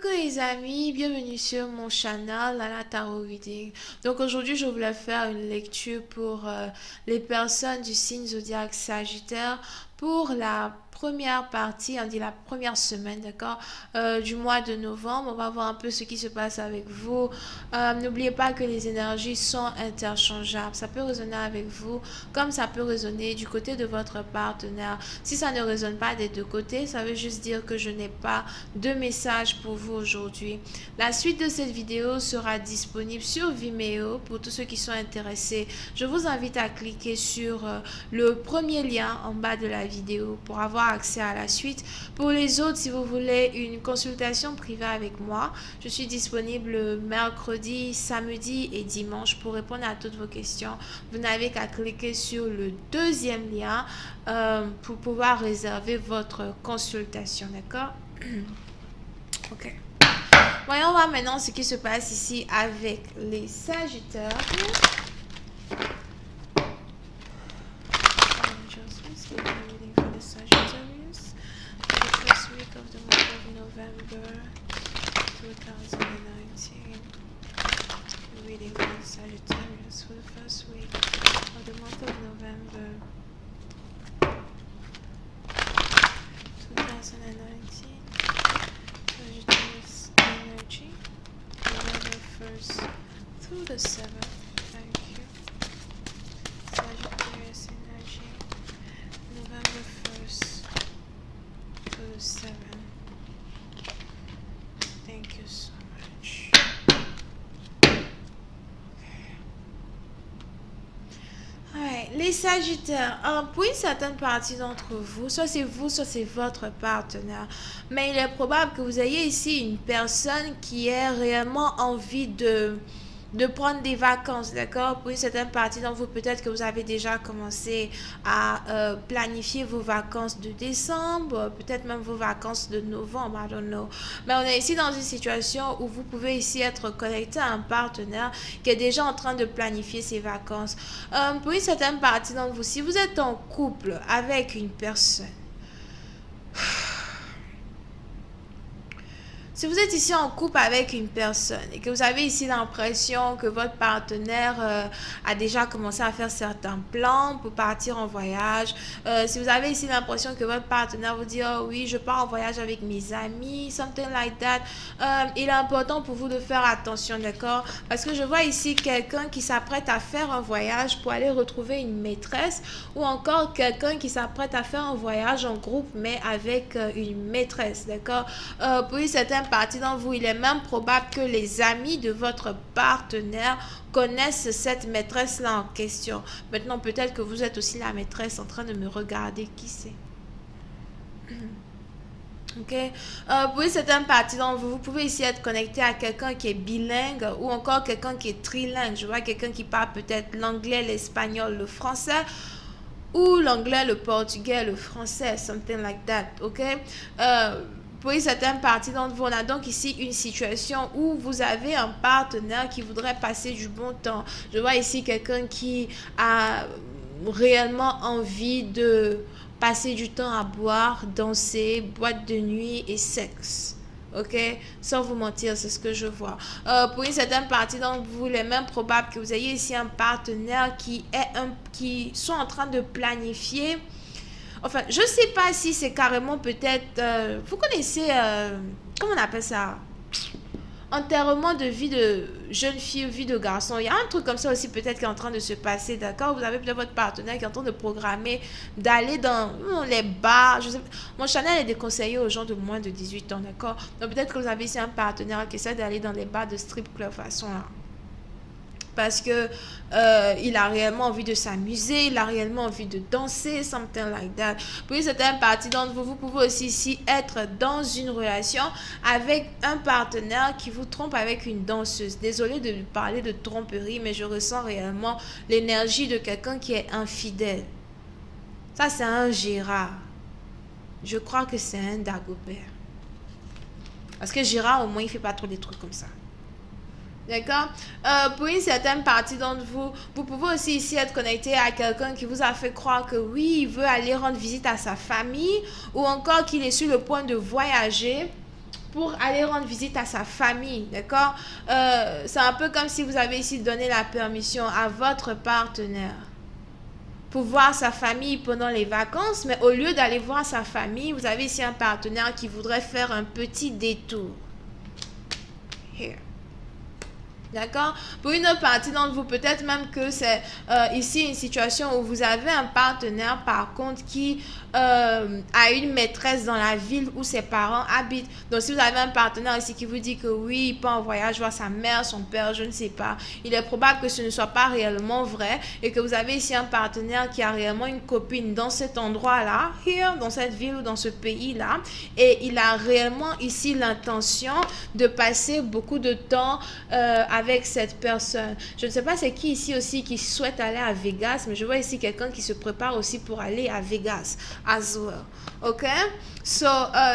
Coucou les amis, bienvenue sur mon channel Lana Tarot Reading. Donc aujourd'hui je voulais faire une lecture pour les personnes du signe zodiaque Sagittaire pour la première partie, on dit la première semaine, d'accord, du mois de novembre. On va voir un peu ce qui se passe avec vous. N'oubliez pas que les énergies sont interchangeables. Ça peut résonner avec vous comme ça peut résonner du côté de votre partenaire. Si ça ne résonne pas des deux côtés, ça veut juste dire que je n'ai pas de message pour vous aujourd'hui. La suite de cette vidéo sera disponible sur Vimeo pour tous ceux qui sont intéressés. Je vous invite à cliquer sur le premier lien en bas de la vidéo pour avoir accès à la suite. Pour les autres, si vous voulez une consultation privée avec moi, je suis disponible mercredi, samedi et dimanche pour répondre à toutes vos questions. Vous n'avez qu'à cliquer sur le deuxième lien pour pouvoir réserver votre consultation, d'accord? Ok. Voyons voir maintenant ce qui se passe ici avec les Sagittaires. Reading for the Sagittarius for the first week of the month of November 2019. Sagittarius energy, November 1st through the 7th. Thank you. Sagittarius energy, November 1st through the 7th. Thank you so much. Les Sagittaires, pour une certaine partie d'entre vous, soit c'est vous, soit c'est votre partenaire, mais il est probable que vous ayez ici une personne qui ait réellement envie de prendre des vacances, d'accord? Pour une certaine partie d'entre vous, peut-être que vous avez déjà commencé à planifier vos vacances de décembre, peut-être même vos vacances de novembre, I don't know. Mais on est ici dans une situation où vous pouvez ici être connecté à un partenaire qui est déjà en train de planifier ses vacances. Pour une certaine partie d'entre vous, si vous êtes en couple avec une personne, si vous êtes ici en couple avec une personne et que vous avez ici l'impression que votre partenaire a déjà commencé à faire certains plans pour partir en voyage, si vous avez ici l'impression que votre partenaire vous dit « Oh oui, je pars en voyage avec mes amis », something like that, il est important pour vous de faire attention, d'accord? Parce que je vois ici quelqu'un qui s'apprête à faire un voyage pour aller retrouver une maîtresse ou encore quelqu'un qui s'apprête à faire un voyage en groupe mais avec une maîtresse, d'accord? Pour une certaine partie d'entre vous, il est même probable que les amis de votre partenaire connaissent cette maîtresse-là en question. Maintenant, peut-être que vous êtes aussi la maîtresse en train de me regarder. Qui c'est? Ok. Pour une certaine partie d'entre vous, vous pouvez ici être connecté à quelqu'un qui est bilingue ou encore quelqu'un qui est trilingue. Je vois quelqu'un qui parle peut-être l'anglais, l'espagnol, le français ou l'anglais, le portugais, le français, something like that. Ok. Pour une certaine partie d'entre vous, on a donc ici une situation où vous avez un partenaire qui voudrait passer du bon temps. Je vois ici quelqu'un qui a réellement envie de passer du temps à boire, danser, boîte de nuit et sexe. Ok, sans vous mentir, c'est ce que je vois. Pour une certaine partie d'entre vous, il est même probable que vous ayez ici un partenaire qui sont en train de planifier. Enfin, je ne sais pas si c'est carrément peut-être... vous connaissez... comment on appelle ça? Enterrement de vie de jeune fille, vie de garçon. Il y a un truc comme ça aussi peut-être qui est en train de se passer, d'accord? Vous avez peut-être votre partenaire qui est en train de programmer d'aller dans les bars. Je sais, mon channel est déconseillé aux gens de moins de 18 ans, d'accord? Donc peut-être que vous avez ici un partenaire qui essaie d'aller dans les bars de strip club façon là. Parce que il a réellement envie de s'amuser, il a réellement envie de danser, something like that. Pour une certaine partie d'entre vous, vous pouvez aussi ici être dans une relation avec un partenaire qui vous trompe avec une danseuse. Désolée de parler de tromperie, mais je ressens réellement l'énergie de quelqu'un qui est infidèle. Ça, c'est un Gérard. Je crois que c'est un Dagobert. Parce que Gérard, au moins, il fait pas trop des trucs comme ça. D'accord? Pour une certaine partie d'entre vous, vous pouvez aussi ici être connecté à quelqu'un qui vous a fait croire que oui, il veut aller rendre visite à sa famille ou encore qu'il est sur le point de voyager pour aller rendre visite à sa famille, d'accord? C'est un peu comme si vous avez ici donné la permission à votre partenaire pour voir sa famille pendant les vacances, mais au lieu d'aller voir sa famille, vous avez ici un partenaire qui voudrait faire un petit détour. Here. D'accord? Pour une autre partie d'entre vous, peut-être même que c'est ici une situation où vous avez un partenaire, par contre, qui a une maîtresse dans la ville où ses parents habitent. Donc, si vous avez un partenaire ici qui vous dit que oui, il part en voyage voir sa mère, son père, je ne sais pas, il est probable que ce ne soit pas réellement vrai et que vous avez ici un partenaire qui a réellement une copine dans cet endroit-là, here, dans cette ville ou dans ce pays-là, et il a réellement ici l'intention de passer beaucoup de temps avec cette personne. Je ne sais pas c'est qui ici aussi qui souhaite aller à Vegas, mais je vois ici quelqu'un qui se prépare aussi pour aller à Vegas as well. Ok? So,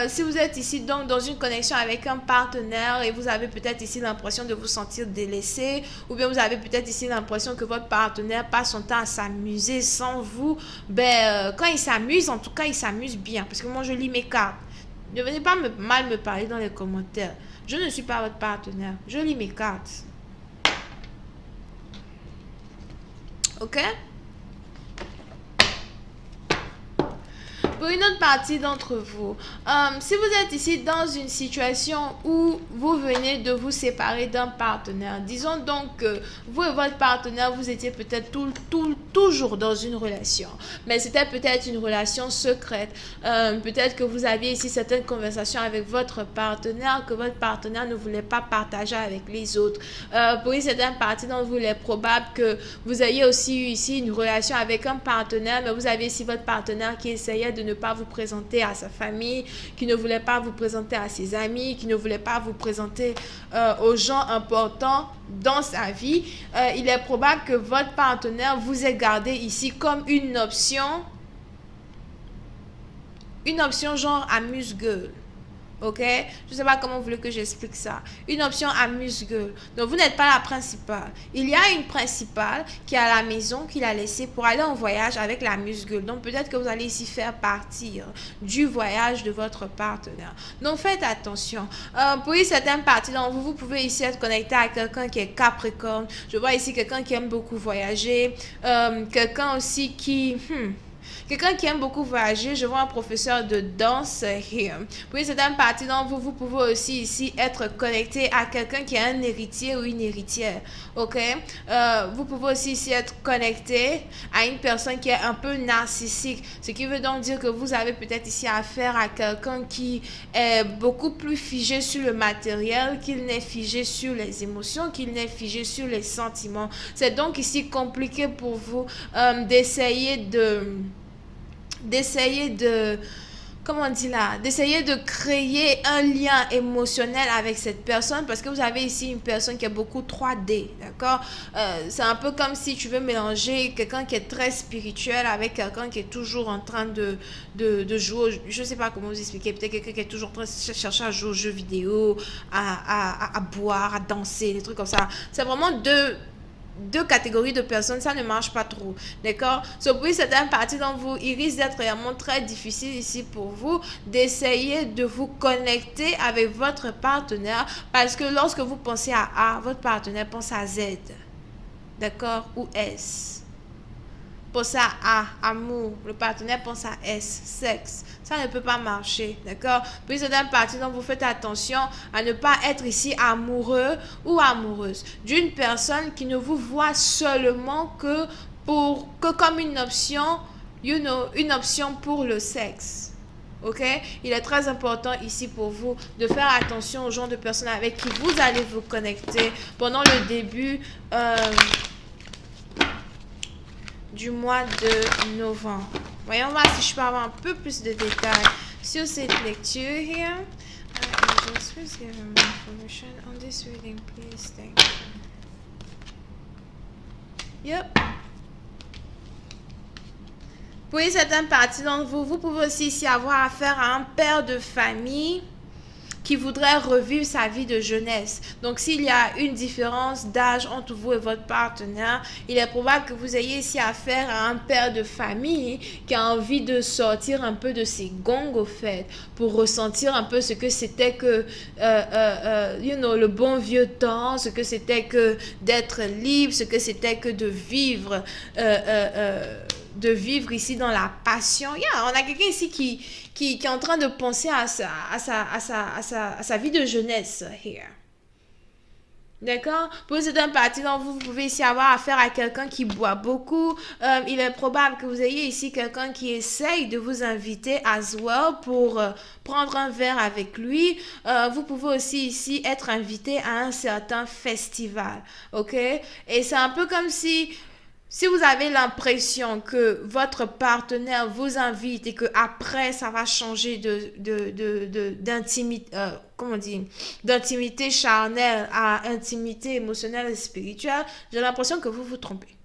si vous êtes ici donc dans une connexion avec un partenaire et vous avez peut-être ici l'impression de vous sentir délaissé, ou bien vous avez peut-être ici l'impression que votre partenaire passe son temps à s'amuser sans vous, quand il s'amuse, en tout cas, il s'amuse bien. Parce que moi, je lis mes cartes. Ne venez pas mal me parler dans les commentaires. Je ne suis pas votre partenaire. Je lis mes cartes. Ok? Pour une autre partie d'entre vous, si vous êtes ici dans une situation où vous venez de vous séparer d'un partenaire, disons donc que vous et votre partenaire, vous étiez peut-être toujours dans une relation, mais c'était peut-être une relation secrète. Peut-être que vous aviez ici certaines conversations avec votre partenaire que votre partenaire ne voulait pas partager avec les autres. Pour une certaine partie d'entre vous, il est probable que vous ayez aussi eu ici une relation avec un partenaire, mais vous avez ici votre partenaire qui essayait de ne pas vous présenter à sa famille, qui ne voulait pas vous présenter à ses amis, qui ne voulait pas vous présenter aux gens importants dans sa vie. Il est probable que votre partenaire vous ait gardé ici comme une option genre amuse-gueule. Ok? Je ne sais pas comment vous voulez que j'explique ça. Une option amuse-gueule. Donc, vous n'êtes pas la principale. Il y a une principale qui est à la maison, qui l'a laissée pour aller en voyage avec l'amuse-gueule. Donc, peut-être que vous allez ici faire partir du voyage de votre partenaire. Donc, faites attention. Pour une certaine partie d'entre vous, vous pouvez ici être connecté à quelqu'un qui est Capricorne. Je vois ici quelqu'un qui aime beaucoup voyager. Quelqu'un aussi qui... Quelqu'un qui aime beaucoup voyager, je vois un professeur de danse here. Pour une certaine partie d'entre vous, vous pouvez aussi ici être connecté à quelqu'un qui est un héritier ou une héritière. Ok? Vous pouvez aussi ici être connecté à une personne qui est un peu narcissique. Ce qui veut donc dire que vous avez peut-être ici affaire à quelqu'un qui est beaucoup plus figé sur le matériel, qu'il n'est figé sur les émotions, qu'il n'est figé sur les sentiments. C'est donc ici compliqué pour vous d'essayer comment on dit là, d'essayer de créer un lien émotionnel avec cette personne parce que vous avez ici une personne qui est beaucoup 3D, d'accord? C'est un peu comme si tu veux mélanger quelqu'un qui est très spirituel avec quelqu'un qui est toujours en train de jouer, je ne sais pas comment vous expliquer, peut-être quelqu'un qui est toujours en train de chercher à jouer aux jeux vidéo, à boire, à danser, des trucs comme ça. C'est vraiment deux catégories de personnes, ça ne marche pas trop, d'accord? Pour certaines parties d'entre vous, il risque d'être vraiment très difficile ici pour vous d'essayer de vous connecter avec votre partenaire parce que lorsque vous pensez à A, votre partenaire pense à Z, d'accord? Ou S. Pense à A, amour, le partenaire pense à S, sexe. Ça ne peut pas marcher, d'accord? Puis certaines parties, donc vous faites attention à ne pas être ici amoureux ou amoureuse d'une personne qui ne vous voit seulement que comme une option, une option pour le sexe. Ok? Il est très important ici pour vous de faire attention au genre de personnes avec qui vous allez vous connecter pendant le début du mois de novembre. Voyons voir si je peux avoir un peu plus de détails sur cette lecture here. Please give me information on this reading, please. Thank you. Yep. Pour une certaine partie d'entre vous, vous pouvez aussi ici avoir affaire à un père de famille qui voudrait revivre sa vie de jeunesse. Donc, s'il y a une différence d'âge entre vous et votre partenaire, il est probable que vous ayez ici affaire à un père de famille qui a envie de sortir un peu de ses gongs au fait, pour ressentir un peu ce que c'était que, le bon vieux temps, ce que c'était que d'être libre, ce que c'était que de vivre ici dans la passion. On a quelqu'un ici qui est en train de penser à sa vie de jeunesse. Here. D'accord? Pour certaines parties d'entre vous, vous pouvez ici avoir affaire à quelqu'un qui boit beaucoup. Il est probable que vous ayez ici quelqu'un qui essaye de vous inviter as well pour prendre un verre avec lui. Vous pouvez aussi ici être invité à un certain festival. OK? Et c'est un peu comme si vous avez l'impression que votre partenaire vous invite et que après ça va changer d'intimité, d'intimité charnelle à intimité émotionnelle et spirituelle, j'ai l'impression que vous vous trompez.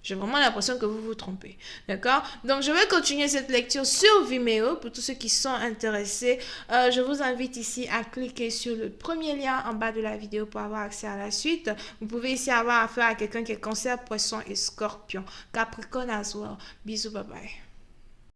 J'ai vraiment l'impression que vous vous trompez. D'accord? Donc, je vais continuer cette lecture sur Vimeo pour tous ceux qui sont intéressés. Je vous invite ici à cliquer sur le premier lien en bas de la vidéo pour avoir accès à la suite. Vous pouvez ici avoir affaire à quelqu'un qui est Cancer, Poisson et Scorpion. Capricorne as well. Bisous, bye bye.